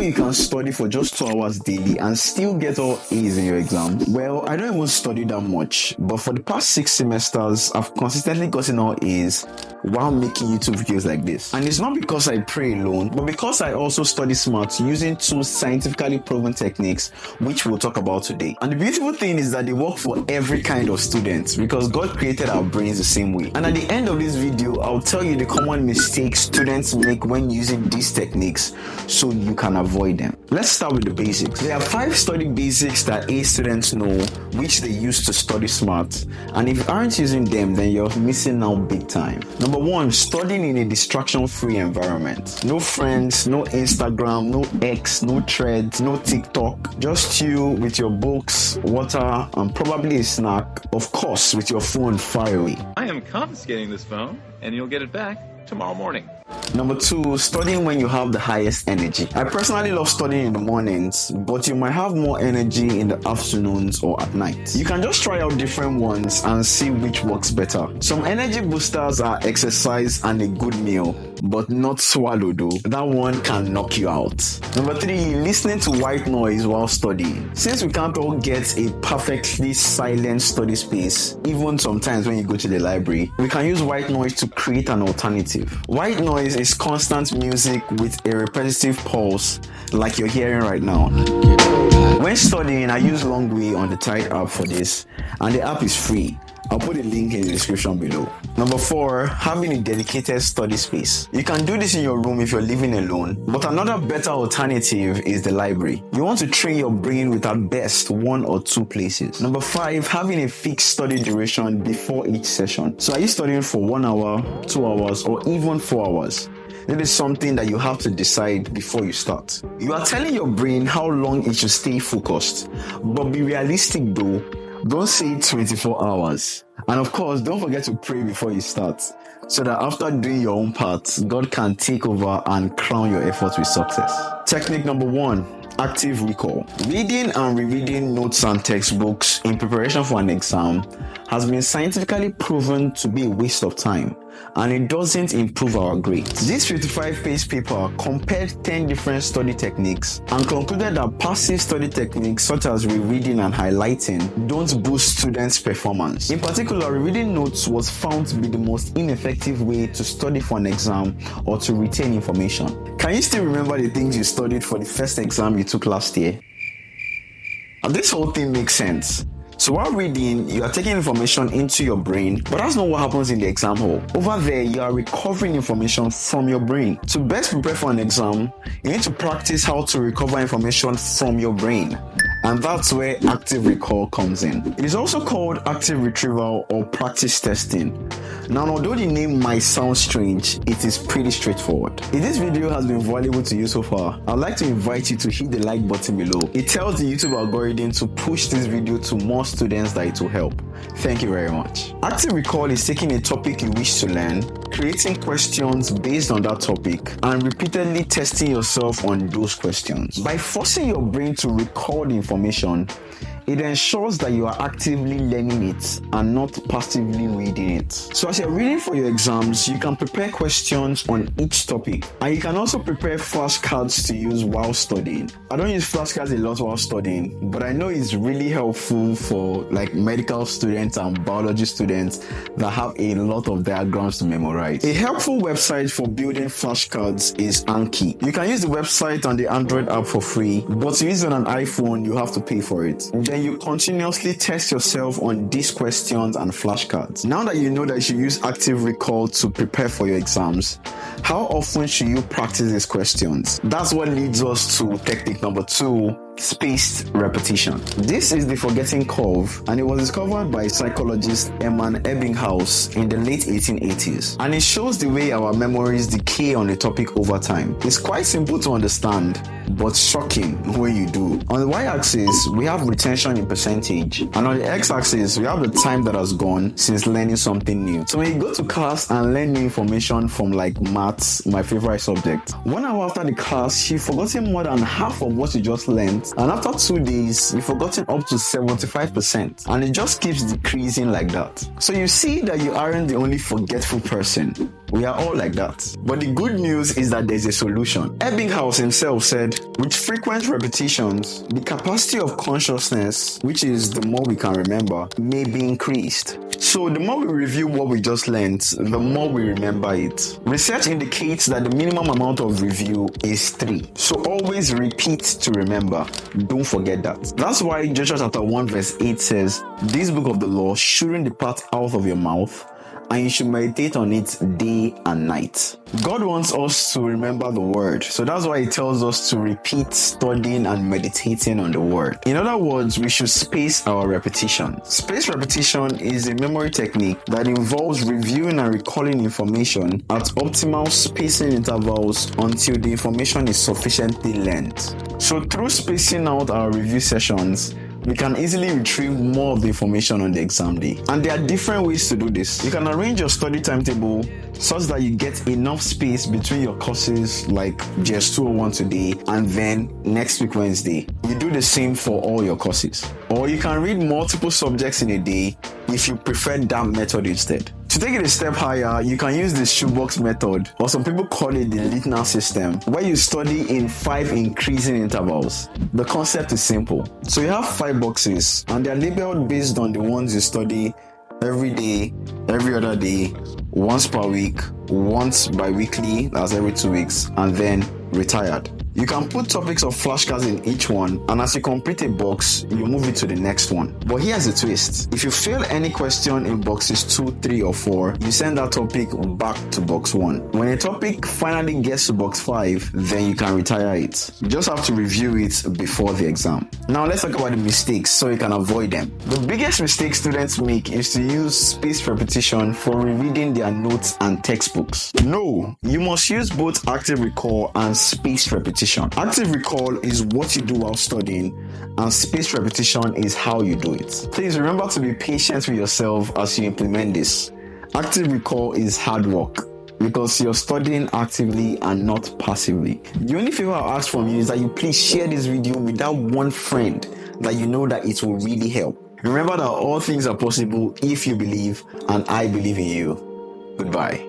you can study for just 2 hours daily and still get all A's in your exams? Well, I don't even study that much, but for the past 6 semesters, I've consistently gotten all A's while making YouTube videos like this. And it's not because I pray alone, but because I also study smart using 2 scientifically proven techniques, which we'll talk about today. And the beautiful thing is that they work for every kind of student because God created our brains the same way. And at the end of this video, I'll tell you the common mistakes students make when using these techniques so you can avoid them. Let's start with the basics. There are 5 study basics that A students know, which they use to study smart. And if you aren't using them, then you're missing out big time. Number 1, studying in a distraction-free environment. No friends, no Instagram, no X, no Threads, no TikTok. Just you with your books, water, and probably a snack. Of course, with your phone far away. I am confiscating this phone, and you'll get it back tomorrow morning. Number 2, studying when you have the highest energy. I personally love studying in the mornings, but you might have more energy in the afternoons or at night. You can just try out different ones and see which works better. Some energy boosters are exercise and a good meal, but not swallow though. That one can knock you out. Number 3, listening to white noise while studying. Since we can't all get a perfectly silent study space, even sometimes when you go to the library, we can use white noise to create an alternative. White noise is constant music with a repetitive pulse like you're hearing right now. When studying, I use Longway on the Tide app for this, and the app is free. I'll put a link in the description below. Number 4, having a dedicated study space. You can do this in your room if you're living alone, but another better alternative is the library. You want to train your brain with at best 1 or 2 places. Number 5, having a fixed study duration before each session. So are you studying for 1 hour, 2 hours, or even 4 hours? It is something that you have to decide before you start. You are telling your brain how long it should stay focused, but be realistic though. Don't say 24 hours. And of course, don't forget to pray before you start, so that after doing your own part, God can take over and crown your efforts with success. Technique number 1, active recall. Reading and rereading notes and textbooks in preparation for an exam has been scientifically proven to be a waste of time, and it doesn't improve our grades. This 55-page paper compared 10 different study techniques and concluded that passive study techniques such as rereading and highlighting don't boost students' performance. In particular, rereading notes was found to be the most ineffective way to study for an exam or to retain information. Can you still remember the things you studied for the first exam you took last year? And this whole thing makes sense. So while reading, you are taking information into your brain, but that's not what happens in the exam hall. Over there, you are recovering information from your brain. To best prepare for an exam, you need to practice how to recover information from your brain. And that's where active recall comes in. It is also called active retrieval or practice testing. Now, although the name might sound strange, it is pretty straightforward. If this video has been valuable to you so far, I'd like to invite you to hit the like button below. It tells the YouTube algorithm to push this video to more students that it will help. Thank you very much. Active recall is taking a topic you wish to learn, creating questions based on that topic, and repeatedly testing yourself on those questions. By forcing your brain to recall the information, it ensures that you are actively learning it and not passively reading it. So as you're reading for your exams, you can prepare questions on each topic, and you can also prepare flashcards to use while studying. I don't use flashcards a lot while studying, but I know it's really helpful for like medical students and biology students that have a lot of diagrams to memorize. A helpful website for building flashcards is Anki. You can use the website on the Android app for free, but to use it on an iPhone, you have to pay for it. Then you continuously test yourself on these questions and flashcards. Now that you know that you should use active recall to prepare for your exams, how often should you practice these questions? That's what leads us to technique number 2, spaced repetition. This is the forgetting curve, and it was discovered by psychologist Hermann Ebbinghaus in the late 1880s, and it shows the way our memories decay on a topic over time. It's quite simple to understand, but shocking when you do. On the y-axis, we have retention in percentage, and on the x-axis, we have the time that has gone since learning something new. So when you go to class and learn new information from like maths, my favorite subject, 1 hour after the class, you've forgotten more than half of what you just learned, and after 2 days, you've forgotten up to 75%, and it just keeps decreasing like that. So you see that you aren't the only forgetful person. We are all like that. But the good news is that there's a solution. Ebbinghaus himself said, with frequent repetitions, the capacity of consciousness, which is the more we can remember, may be increased. So the more we review what we just learned, the more we remember it. Research indicates that the minimum amount of review is 3. So always repeat to remember. Don't forget that. That's why Joshua chapter 1 verse 8 says, this book of the law shouldn't depart out of your mouth, and you should meditate on it day and night. God wants us to remember the word, so that's why he tells us to repeat studying and meditating on the word. In other words, we should space our repetition. Spaced repetition is a memory technique that involves reviewing and recalling information at optimal spacing intervals until the information is sufficiently learned. So through spacing out our review sessions, we can easily retrieve more of the information on the exam day. And there are different ways to do this. You can arrange your study timetable such that you get enough space between your courses like GS 201 today and then next week Wednesday. You do the same for all your courses. Or you can read multiple subjects in a day if you prefer that method instead. To take it a step higher, you can use the shoebox method, or some people call it the Littner system, where you study in 5 increasing intervals. The concept is simple. So you have 5 boxes, and they're labeled based on the ones you study every day, every other day, once per week, once bi-weekly, that's every 2 weeks, and then retired. You can put topics of flashcards in each one, and as you complete a box, you move it to the next one. But here's the twist. If you fail any question in boxes 2, 3, or 4, you send that topic back to box 1. When a topic finally gets to box 5, then you can retire it. You just have to review it before the exam. Now let's talk about the mistakes so you can avoid them. The biggest mistake students make is to use spaced repetition for rereading their notes and textbooks. No, you must use both active recall and spaced repetition. Active recall is what you do while studying, and spaced repetition is how you do it. Please remember to be patient with yourself as you implement this. Active recall is hard work because you're studying actively and not passively. The only favor I'll ask from you is that you please share this video with that one friend that you know that it will really help. Remember that all things are possible if you believe, and I believe in you. Goodbye.